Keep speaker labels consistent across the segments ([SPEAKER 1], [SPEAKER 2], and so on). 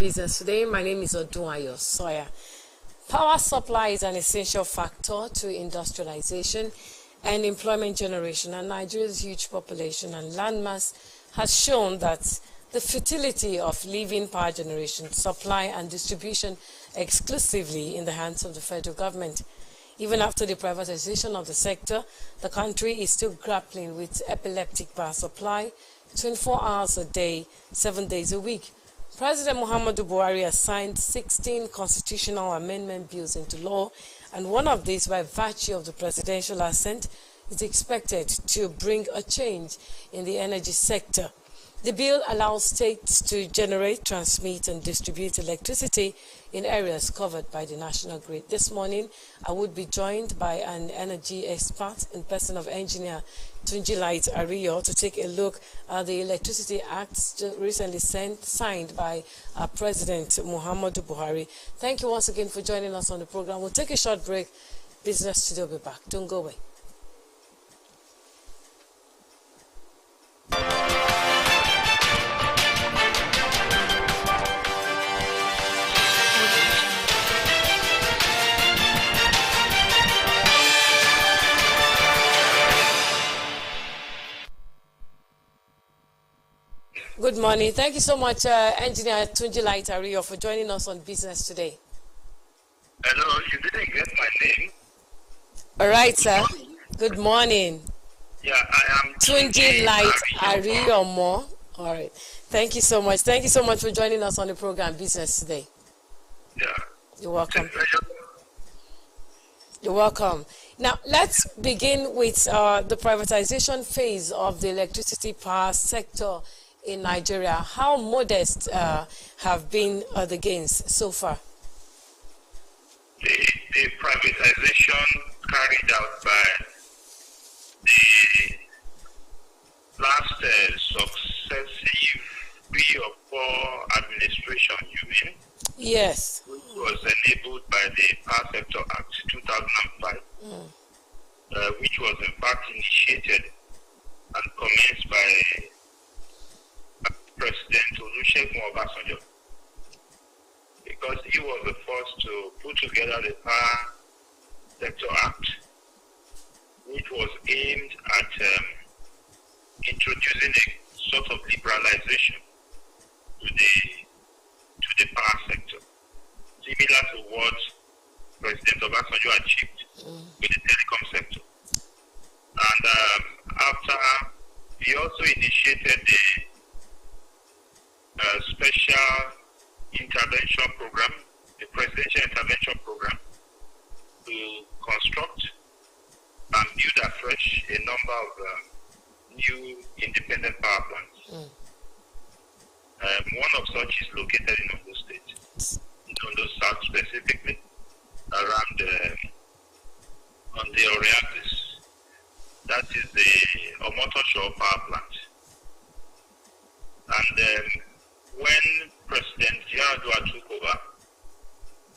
[SPEAKER 1] Business Today. My name is Odunayo Sawyer. Power supply is an essential factor to industrialization and employment generation, and Nigeria's huge population and landmass has shown that the fertility of leaving power generation, supply and distribution exclusively in the hands of the federal government. Even after the privatization of the sector, the country is still grappling with epileptic power supply 24 hours a day, 7 days a week. President Muhammadu Buhari has signed 16 constitutional amendment bills into law, and one of these, by virtue of the presidential assent, is expected to bring a change in the energy sector. The bill allows states to generate, transmit, and distribute electricity in areas covered by the national grid. This morning, I would be joined by an energy expert in person of engineer Tunji Light Ariyo to take a look at the Electricity Act recently signed by President Muhammadu Buhari. Thank you once again for joining us on the program. We'll take a short break. Business Today will be back. Don't go away. Good morning. Thank you so much, Engineer Tunji Light Ariyo, for joining us on Business Today.
[SPEAKER 2] Hello, you didn't get my name.
[SPEAKER 1] All right, sir. Good morning.
[SPEAKER 2] Yeah, I am
[SPEAKER 1] Tunji Light Ariyo Mo. All right. Thank you so much. Thank you so much for joining us on the program Business Today.
[SPEAKER 2] Yeah.
[SPEAKER 1] You're welcome. You're welcome. Now, let's begin with the privatization phase of the electricity power sector in Nigeria. How modest have been the gains so far?
[SPEAKER 2] The privatization carried out by the last successive 3 or 4 administration, you mean?
[SPEAKER 1] Yes.
[SPEAKER 2] Which was enabled by the Power Sector Act 2005, which was in fact initiated and commenced by President Olusegun Obasanjo, because he was the first to put together the Power Sector Act, which was aimed at introducing a sort of liberalization to the power sector, similar to what President Obasanjo achieved with the telecom sector. And after, he also initiated the special intervention program, the presidential intervention program, to construct and build afresh a number of new independent power plants. One of such is located in Ondo State, in Ondo South specifically, around on the Orientis. That is the Omotosho power plant. And when President Yaradua took over,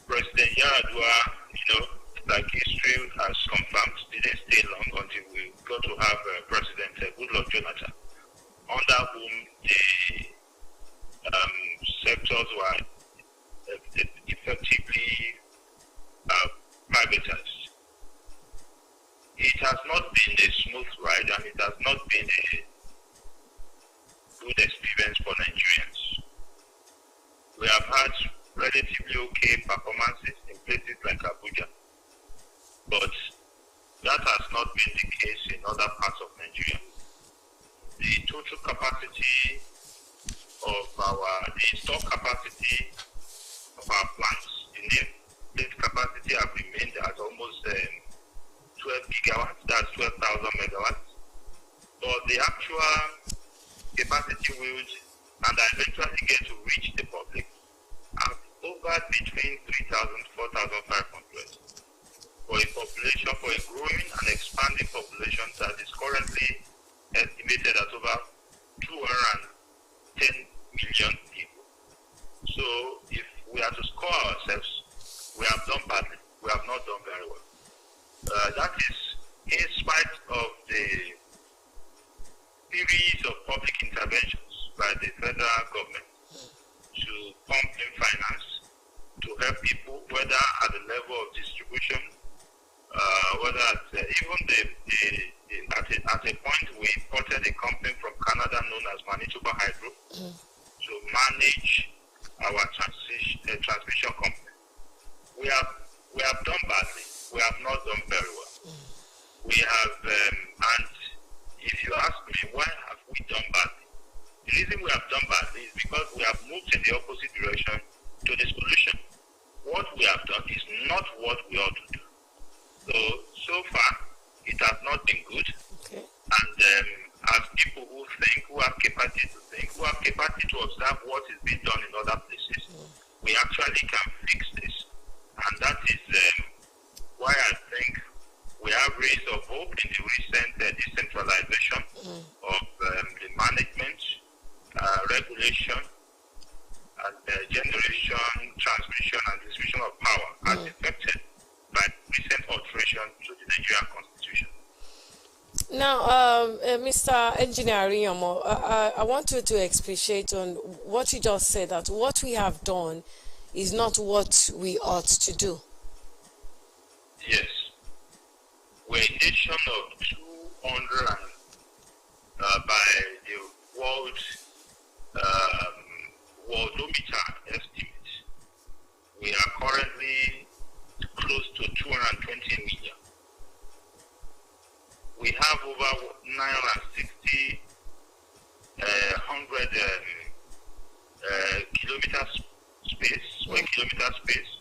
[SPEAKER 2] President Yaradua, like history has confirmed, didn't stay long until we got to have President Goodluck Jonathan, under whom the sectors were effectively privatized. It has not been a smooth ride, and it has not been a good experience for Nigerians. We have had relatively okay performances in places like Abuja, but that has not been the case in other parts of Nigeria. The total capacity of the stock capacity of our plants, the nameplate capacity have remained at almost 12 gigawatts, that's 12,000 megawatts. But the actual capacity will, and eventually get to reach the public, have hovered between 3,000 to 4,500 for a population, for a growing and expanding population that is currently estimated at over 210 million people. So if we are to score ourselves, we have done badly. We have not done very well. That is in spite of the series of public interventions by the federal government to pump in at a point we imported a company from Canada known as Manitoba Hydro to manage our transmission company. We have done badly. We have not done very well. We have, and if you ask me why have we done badly, the reason we have done badly is because we have moved in the opposite direction to the solution. What we have done is not what we ought to do. So far, it has not been good.
[SPEAKER 1] Okay.
[SPEAKER 2] And as people who have capacity to think, who have capacity to observe what is being done in other places, we actually can fix this. And that is why I think we have rays of hope in the recent decentralization of the management, regulation, and generation, transmission, and distribution of power as effected by recent alteration to the Nigerian Constitution.
[SPEAKER 1] Now, Mr. Engineer Yomo, I want you to expatiate on what you just said, that what we have done is not what we ought to do.
[SPEAKER 2] Yes. We're a nation of 200, by the worldometer estimate, we are currently close to 220 million. We have over 960 square kilometer space,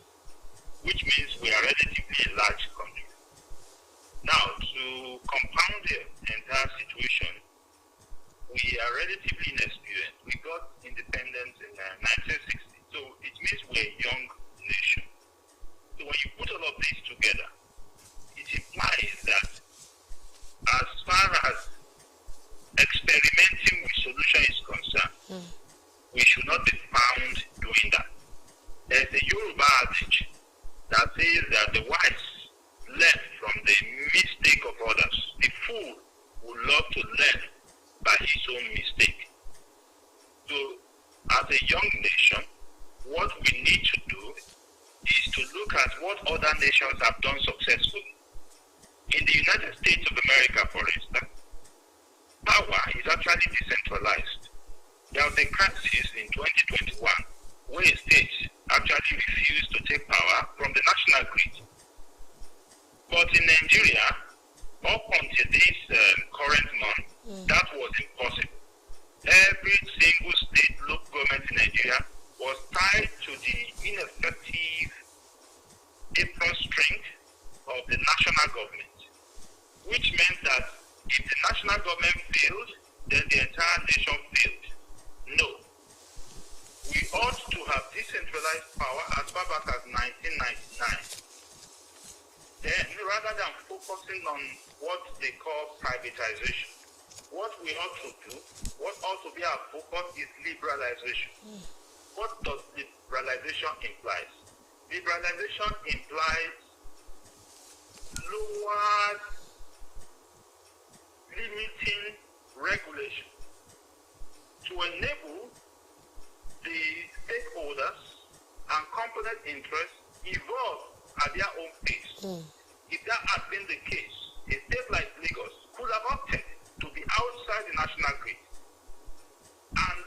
[SPEAKER 2] which means we are relatively a large country. Now, to compound the entire situation, we are relatively inexperienced. We got independence in 1960, so it means we're a young nation. So when you put all of this together, it implies that as far as experimenting with solution is concerned, we should not be found doing that. There's a Yoruba adage that says that the wise learn from the mistake of others. The fool would love to learn by his own mistake. So, as a young nation, what we need to do is to look at what other nations have done successfully. In the United States of America, for instance, power is actually decentralized. There was a crisis in 2021 where a state actually refused to take power from the national grid. But in Nigeria, up until this current month, that was impossible. Every single state local government in Nigeria was tied to the ineffective apron string of the national government, which meant that if the national government failed, then the entire nation failed. No. We ought to have decentralized power as far back as 1999. Then, rather than focusing on what they call privatization, what we ought to do, what ought to be our focus is liberalization. What does liberalization imply? Liberalization implies lowered limiting regulation to enable the stakeholders and component interests evolve at their own pace. If that had been the case, a state like Lagos could have opted to be outside the national grid and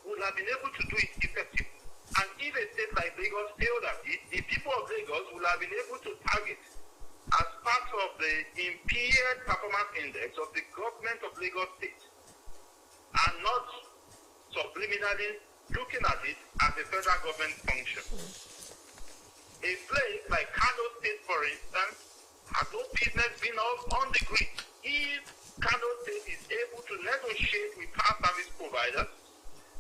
[SPEAKER 2] would have been able to do it effectively. And if a state like Lagos failed at it, the people of Lagos would have been able to target as part of the impaired performance index of the government of Lagos State and not subliminally looking at it as a federal government function. A place like Kano State, for instance, has no business being on the grid. If Kano State is able to negotiate with power service providers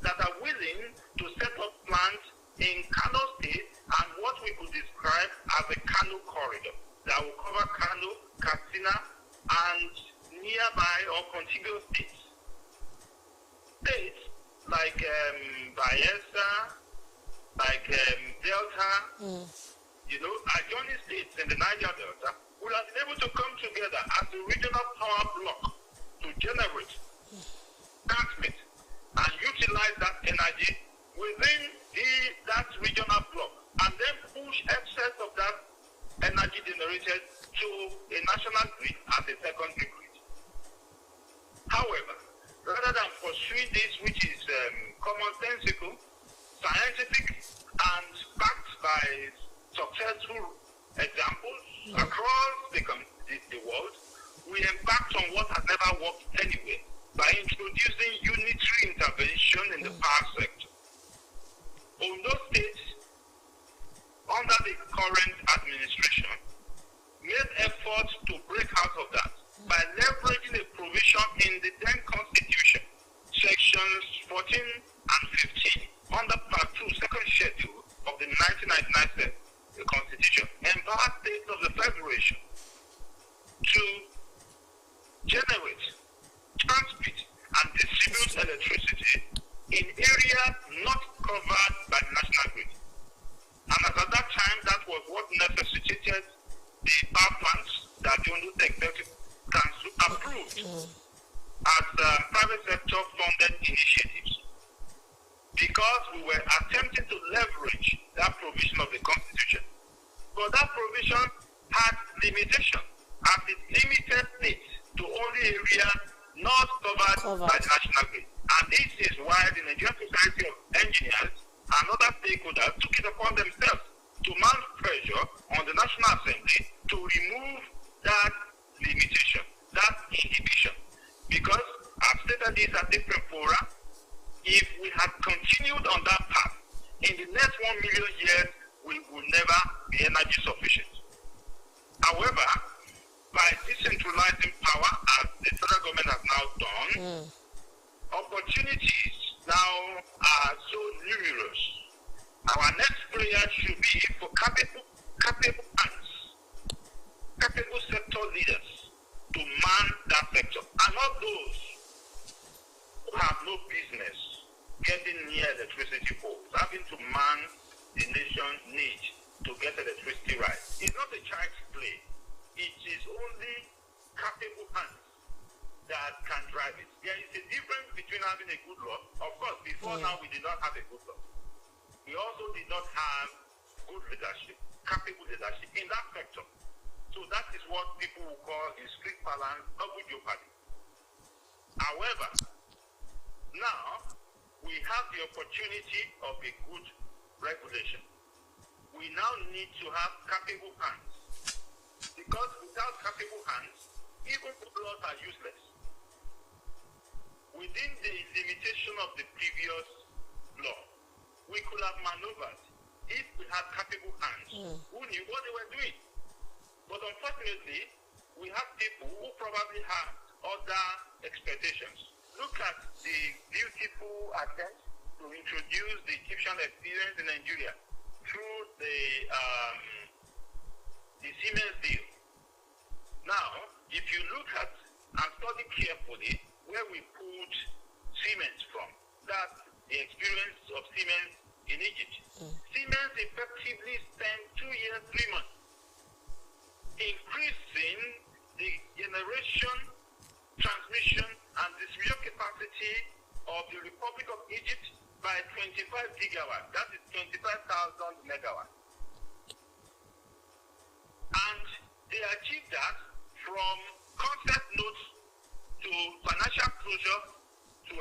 [SPEAKER 2] that are willing to set up plants in Kano State and what we could describe as a Kano corridor that will cover Kano, Katsina, and nearby or contiguous states. States like Bayelsa, like Delta, adjoining states in the Niger Delta will have been able to come together as a regional power block to generate, transmit, and utilize that energy within that regional block, and then push excess of that energy generated to a national specific and backed by successful examples across the world. We embarked on what has never worked anywhere by introducing unitary intervention in the power sector. Ondo State, under the current administration, made efforts to break out of that by leveraging a provision in the then Constitution, sections 14 and 15, under Part 2, second schedule of the 1999 set, the Constitution, empowered states of the Federation to generate, transmit, and distribute electricity in areas not covered by the national grid. And at that time, that was what necessitated the power plants that the Ondo Executive Council approved as private sector funded initiatives. Because we were attempting to leverage that provision of the Constitution. But that provision had limitations, as it limited it to only areas not covered by the national grid. And this is why the Nigerian Society of Engineers and other stakeholders took it upon themselves to mount pressure on the National Assembly to remove that limitation, that inhibition. Because I've stated this at different fora, if we had continued on that path, in the next 1 million years, we will never be energy sufficient. However, by decentralizing power, as the federal government has now done, opportunities now are so numerous. Our next prayer should be for capable hands, capable sector leaders to man that sector, and not those who have no business getting near electricity poles, having to man the nation's need to get electricity right. It's not a child's play. It is only capable hands that can drive it. There is a difference between having a good law. Of course, before now we did not have a good law. We also did not have good leadership, capable leadership in that sector. So that is what people will call in strict balance double jeopardy. However, now we have the opportunity of a good regulation. We now need to have capable hands. Because without capable hands, even good laws are useless. Within the limitation of the previous law, we could have maneuvered if we had capable hands who knew what they were doing. But unfortunately, we have people who probably have other expectations. Look at the beautiful attempt to introduce the Egyptian experience in Nigeria through the Siemens deal. Now, if you look at and study carefully where we pulled Siemens from, that's the experience of Siemens in Egypt. Siemens effectively spent 2 years, 3 months increasing the generation, transmission, and distribution capacity of the Republic of Egypt by 25 gigawatts. That is 25,000 megawatts. And they achieved that from concept notes to financial closure to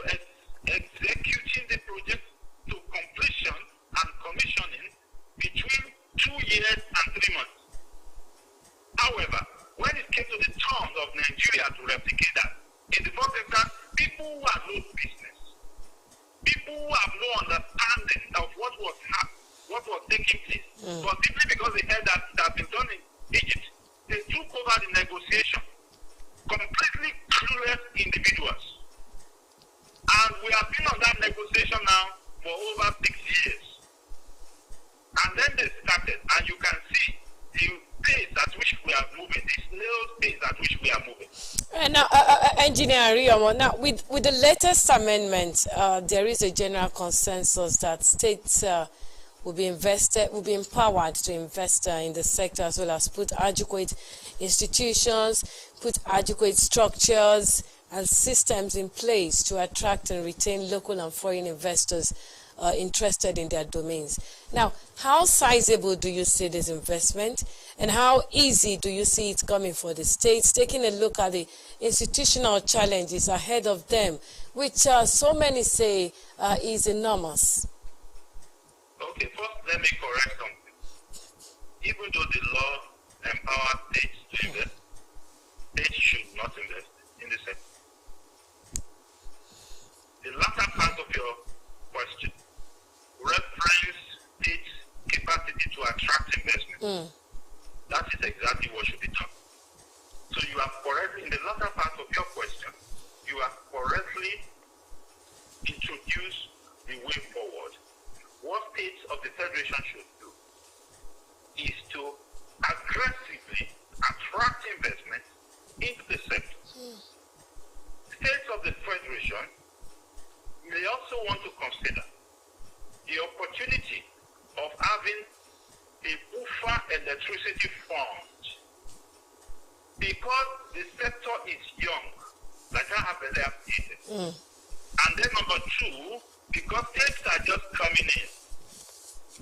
[SPEAKER 2] executing the project to completion and commissioning between 2 years and 3 months. However, when it came to the turn of Nigeria to replicate that, in the first instance, people who have no business, people who have no understanding of what was taking place, but simply because they heard that it had been done in Egypt, they took over the negotiation, completely clueless individuals. And we have been on that negotiation now for over 6 years. And then they started, and you can see the pace at which we are moving, the snail's pace at which we are moving.
[SPEAKER 1] And now, Engineer Riomo, now with the latest amendment, there is a general consensus that states will be empowered to invest in the sector, as well as put adequate institutions, put adequate structures and systems in place to attract and retain local and foreign investors interested in their domains. Now, how sizable do you see this investment, and how easy do you see it coming for the states, taking a look at the institutional challenges ahead of them, which so many say is enormous?
[SPEAKER 2] me correct something. Even though the law empowers states to invest, states should not invest in the sector. The latter part of your question reference its capacity to attract investment. That is exactly what should be done. So you are correct in the latter part of your question. You have correctly introduced the way forward. What states of the Federation should do is to aggressively attract investment into the sector. States of the Federation may also want to consider the opportunity of having a buffer electricity fund, because the sector is young, like I have earlier stated. And then number two, because states are just coming in,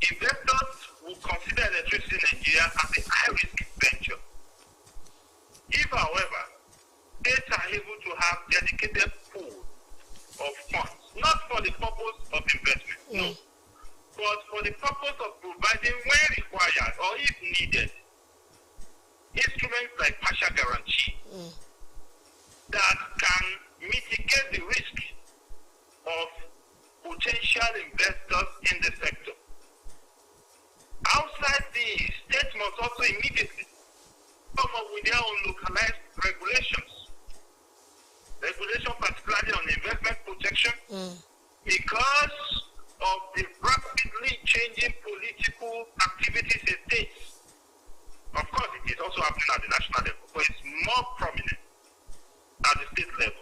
[SPEAKER 2] investors will consider electricity in Nigeria as a high-risk venture. If, however, states are able to have dedicated pool of funds, not for the purpose of investment, no, but for the purpose of providing, when required or if needed, instruments like partial guarantee that can mitigate the risk of potential investors in the sector. Outside these, states must also immediately come up with their own localized regulations. Regulation particularly on investment protection, because of the rapidly changing political activities in states. Of course, it is also happening at the national level, but it's more prominent at the state level,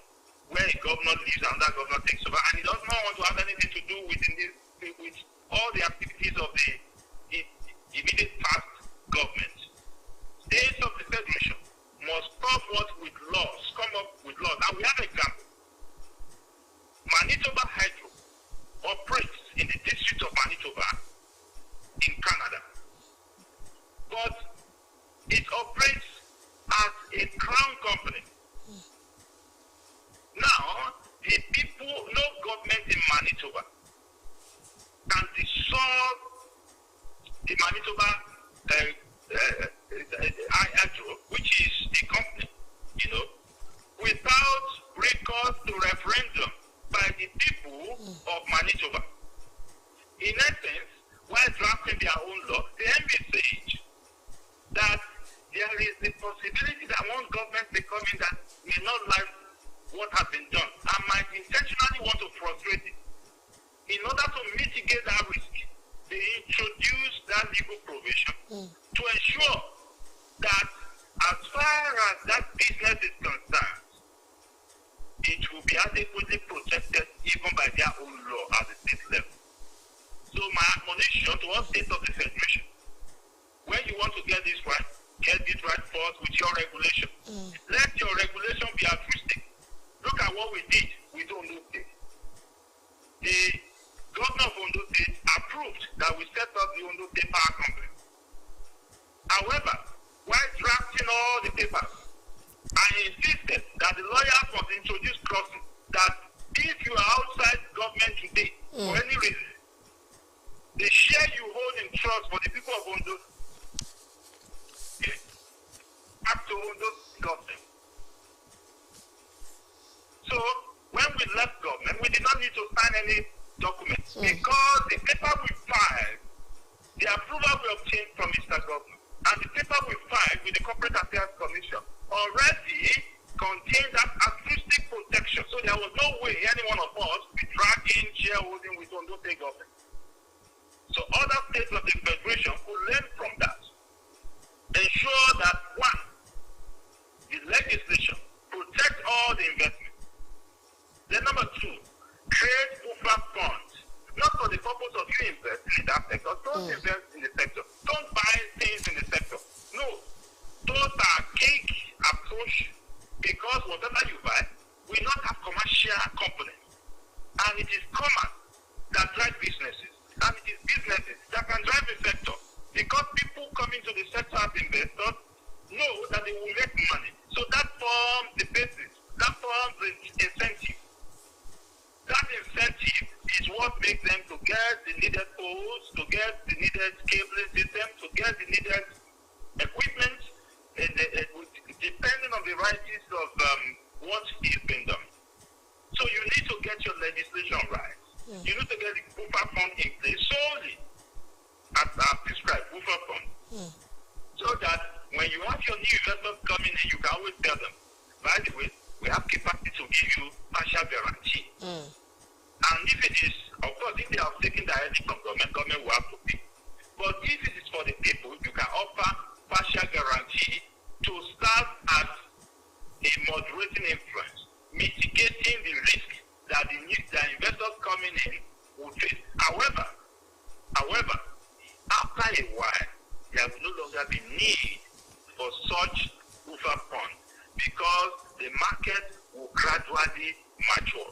[SPEAKER 2] where a governor leaves and that governor takes over, and he does not want to have anything to do with all the activities of the immediate past government. States of the Federation must come up with laws. And we have an example. Manitoba Hydro operates in the district of Manitoba in Canada, but it operates as a crown company. Now, the people, no government in Manitoba can dissolve the Manitoba Hydro, which is a company, without recourse to referendum by the people of Manitoba. In essence, while drafting their own law, they envisage that there is the possibility that one government may come in that may not like what has been done and might intentionally want to frustrate it. In order to mitigate that risk, they introduce that legal provision to ensure that as far as that business is concerned, it will be adequately protected even by their own law at the state level. So my admonition to all states of the Federation, when you want to get this right first with your regulation. Let your regulation be altruistic. Look at what we did with Ondo State. The governor of Ondo State approved that we set up the Ondo State Power Company. However, while drafting all the papers, I insisted that the lawyers must introduce clauses that if you are outside government today, for any reason, the share you hold in trust for the people of Ondo back to Ondo government. So, when we left government, we did not need to sign any documents because the paper we filed, the approval we obtained from Mr. Governor, and the paper we filed with the Corporate Affairs Commission already contained that acoustic protection. So there was no way any one of us would be dragging shareholding with Ondo State government. So other states of the Federation could learn from that. Ensure that, one, the legislation protects all the investment. Then number two, create buffer funds. Not for the purpose of you investing in that sector. Don't invest in the sector. Don't buy things in the sector. No. Those are cake approach, because whatever you buy will not have commercial components. And it is commerce that drives businesses. And it is businesses that can drive the sector. Because people coming to the sector as investors know that they will make money. So that forms the basis. That forms the incentive. That incentive is what makes them to get the needed polls, to get the needed cabling system, to get the needed equipment, depending on the varieties of what is being done. So you need to get your legislation right. You need to get the buffer fund in place solely as prescribed, buffer fund. So that when you have your new investors coming in, you can always tell them, by the way, we have capacity to give you partial guarantee. And if it is, of course, if they have taken directly from government will have to pay. But if it is for the people, you can offer partial guarantee to serve as a moderating influence, mitigating the risk that the investors coming in will face. However, after a while, there will no longer be need for such buffer fund because the market will gradually mature.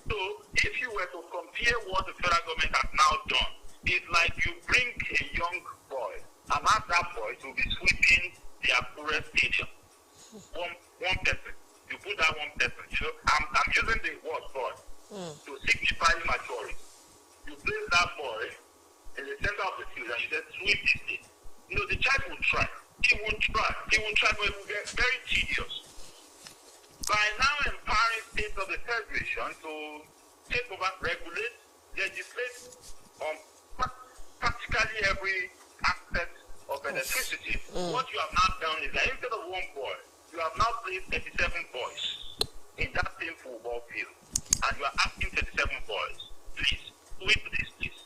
[SPEAKER 2] So if you were to compare what the federal government has now done, it's like you bring a young boy and ask that boy to be sweeping the Akure Stadium. One person. You put that one person. You know, I'm using the word boy to signify maturity. You place that boy in the center of the field and you say sweep this thing. You know, the child will try. He will try, but it will get very tedious. By now empowering states of the federation to take over, regulate, legislate on practically every aspect of electricity. What you have now done is that instead of one boy, you have now placed 37 boys in that same football field. And you are asking 37 boys, please, sweep this, please.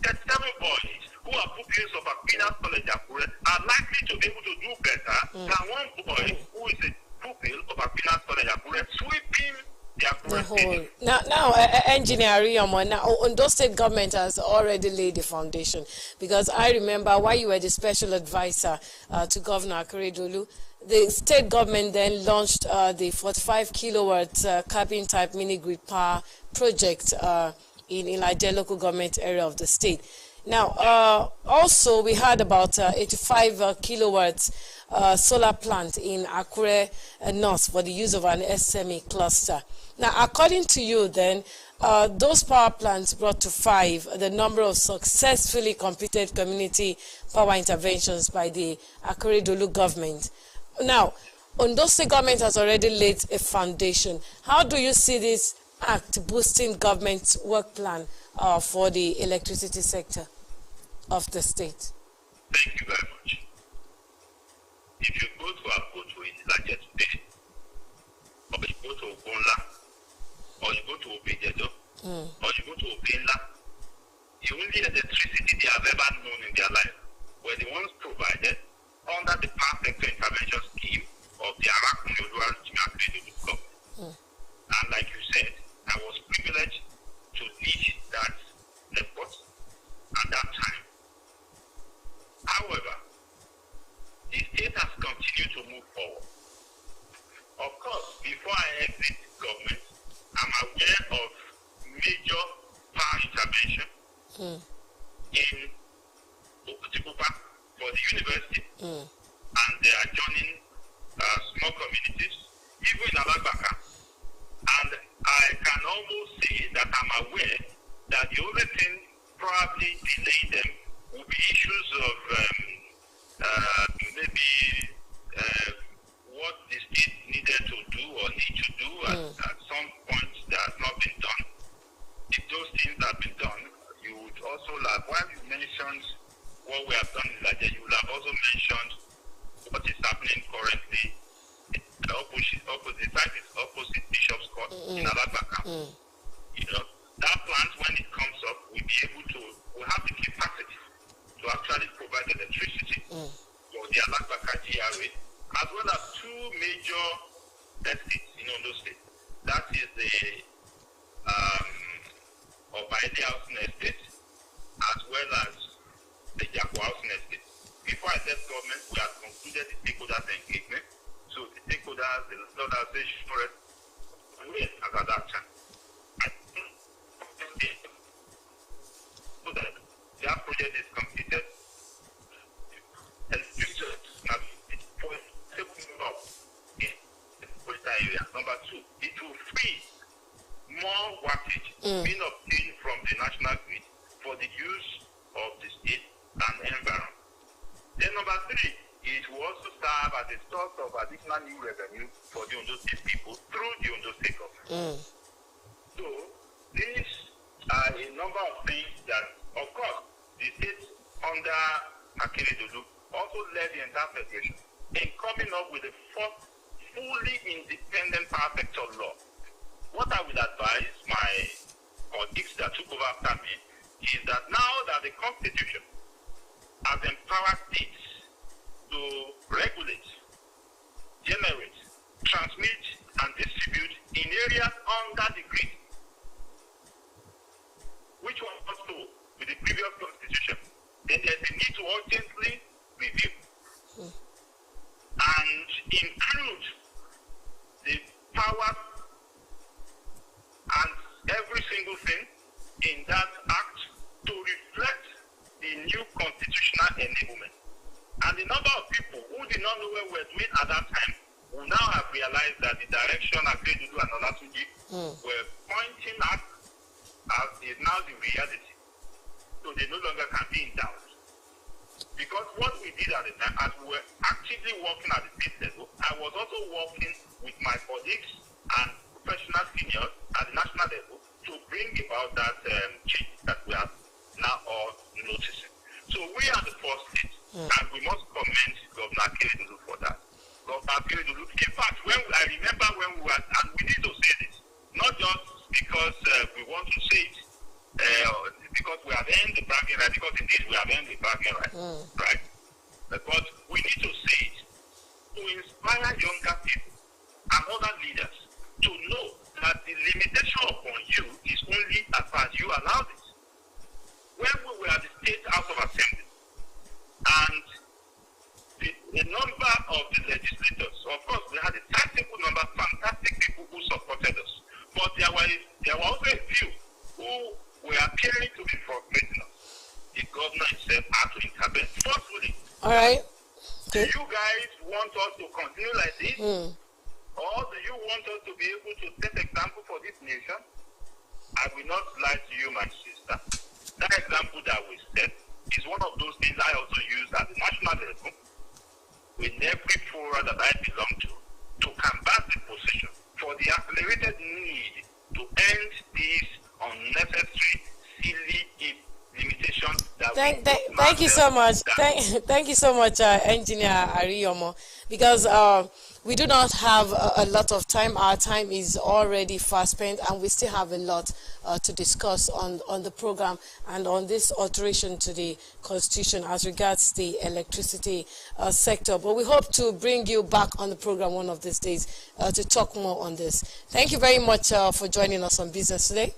[SPEAKER 2] 37 boys who are pupils of Aquinas College Akure are likely to be able to do better than one boy who is a pupil of Aquinas College Akure sweeping the Akure Stadium.
[SPEAKER 1] Now, Engineer Riyamo, now Ondo State government has already laid the foundation, because I remember while you were the special advisor to Governor Akeredolu, the state government then launched the 45 kilowatt cabin type mini grid power project in Ilaje local government area of the state. Now, also we heard about 85 kilowatts solar plant in Akure North for the use of an SME cluster. Now, according to you then, those power plants brought to 5 the number of successfully completed community power interventions by the Akeredolu government. Now, Ondo State government has already laid a foundation. How do you see this act boosting government's work plan for the electricity sector of the state?
[SPEAKER 2] Thank you very much. If you go to Akoto in Ilaje today, or you go to Ogonla, or you go to Obejedo, or you go to Obenla, the only electricity they have ever known in their life were the ones provided under the Power Sector Intervention Scheme of the Arakuni Akeredolu government. And like you said, I was privileged to lead that effort at that time. However, the state has continued to move forward. Of course, before I exit government, I'm aware of major power intervention in Okutipupa for the university and the adjoining small communities, even in Alagbaka. And I can almost say that I'm aware that the only thing probably delaying them will be issues of maybe what the state needed to do or need to do at some point that has not been done. If those things have been done, you would also have, while you mentioned what we have done in Ilaje, you would have also mentioned what is happening currently. The opposite side is opposite Bishop's Court in Alagbaka. You know, that plant, when it comes up, we'll have the capacity to actually provide electricity for the Alagbaka GRA, as well as 2 major estates in Ondo State. That is the Obaide Housing Estate, as well as the Jaco Housing Estate. Before I left government, we had concluded the stakeholders engagement. So the stakeholders, the organization, at that time. So that their project is completed. And future now it's for up in the coastal area. Number 2, it will free more wattage being obtained from the national grid for the use of the state and environment. Then number 3, it will also serve as a source of additional new revenue for the Ondo State people through the Ondo State government. So these are a number of things that, of course, the state under Akeredolu also led the entire federation in coming up with a first fully independent power sector law. What I would advise my colleagues that took over after me is that now that the Constitution has empowered states to regulate, generate, transmit, and distribute in areas under the grid, which was also with the previous Constitution, then there's a need to urgently review and include the power and every single thing in that act to reflect the new constitutional enablement. And the number of people who did not know where we were doing at that time will now have realized that the direction Akeredolu and Olatunji were pointing at is now the reality. So they no longer can be in doubt. Because what we did at the time, as we were actively working at the state level, I was also working with my colleagues and professional seniors at the national level to bring about that change that we are now all noticing. So we are the first state, and we must commend Governor Akeredolu for that. Governor Akeredolu, in fact, I remember when we were, and we need to say this, not just because we want to say it, because we have earned the bragging right, because indeed we have earned the bragging right, right? But we need to say it to inspire younger people and other leaders to know that the limitation upon you is only as far as you allow it. When we were at the State House of Assembly, and the number of the legislators, of course, we had a sizable number of fantastic people who supported us, but there were also a few who were appearing to be frustrating us. The governor himself had to intervene forcefully.
[SPEAKER 1] All right.
[SPEAKER 2] Do you guys want us to continue like this? Or do you want us to be able to set example for this nation? I will not lie to you, my sister. That example that we set is one of those things I also use at the national level in every forum that I belong to combat the position for the accelerated need to end these unnecessary, silly limitations that
[SPEAKER 1] thank you so much. Thank you so much, Engineer Ariyomo, because we do not have a lot of time. Our time is already fast spent, and we still have a lot to discuss on the program and on this alteration to the Constitution as regards the electricity sector. But we hope to bring you back on the program one of these days to talk more on this. Thank you very much for joining us on Business Today.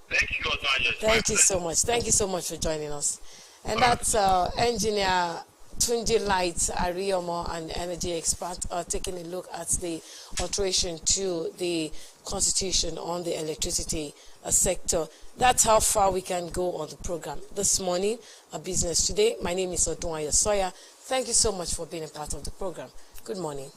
[SPEAKER 2] Thank you, God.
[SPEAKER 1] Thank you so much. Thank you so much for joining us. And that's Engineer Tunji Light Ariyomo, an energy expert, taking a look at the alteration to the Constitution on the electricity sector. That's how far we can go on the program this morning, Business Today. My name is Osrc. Thank you so much for being a part of the program. Good morning.